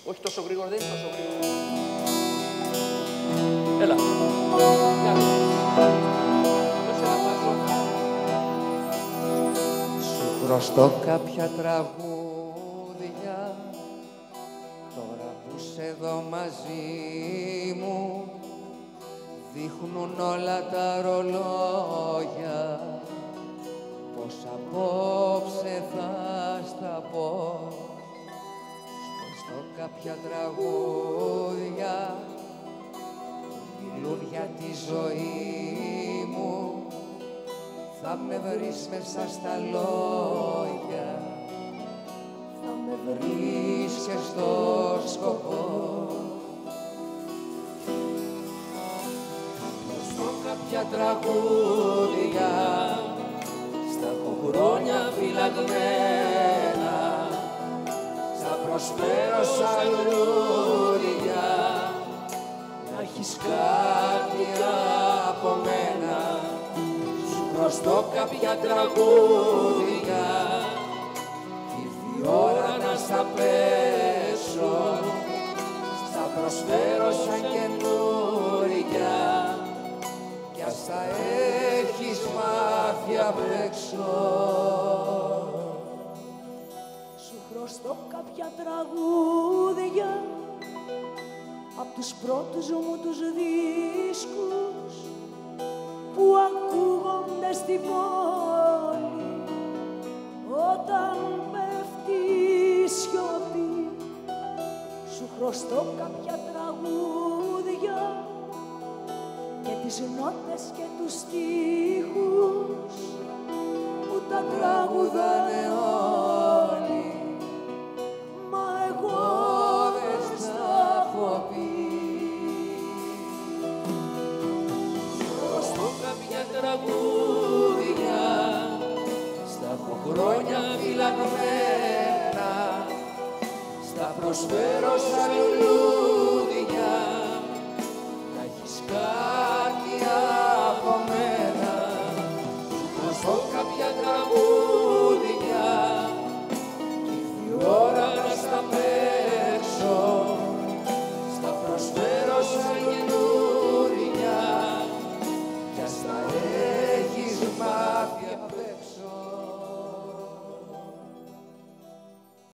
Όχι τόσο γρήγορα, δεν είναι τόσο γρήγορα. Έλα. Σου χρωστώ κάποια τραγούδια τώρα που σε εδώ μαζί μου. Δείχνουν όλα τα ρολόγια πως απόψε θα στα πω. Στο κάποια τραγούδια μιλούν για τη ζωή μου. Θα με βρεις μέσα στα λόγια, θα με βρεις και στο σκοπό. Κάποια τραγούδια στα έχω χρόνια φυλαγμένα, στα προσφέρω σαν λουλούδια, να έχεις κάτι από μένα. Σου χρωστώ κάποια τραγούδια κι ήρθε η ώρα να στα πέσω, στα προσφέρω σαν καινούρια. Ας τα έχεις μάθει απ' έξω. Σου χρωστώ κάποια τραγούδια απ' τους πρώτους μου τους δίσκους που ακούγονται στη πόλη όταν πέφτει η σιωπή. Σου χρωστώ κάποια τραγούδια και τις νότες και τους στίχους που τα τραγουδάνε όλοι, μα εγώ δεν στα έχω πει. Χρωστώ κάποια τραγούδια στα έχω χρόνια φυλαγμένα, στα προσφέρω σαν λουλούδια, να έχεις κάτι από μένα. Σου χρωστώ κάποια τραγούδια κι ήρθε η ώρα να στα παίξω, στα προσφέρω σαν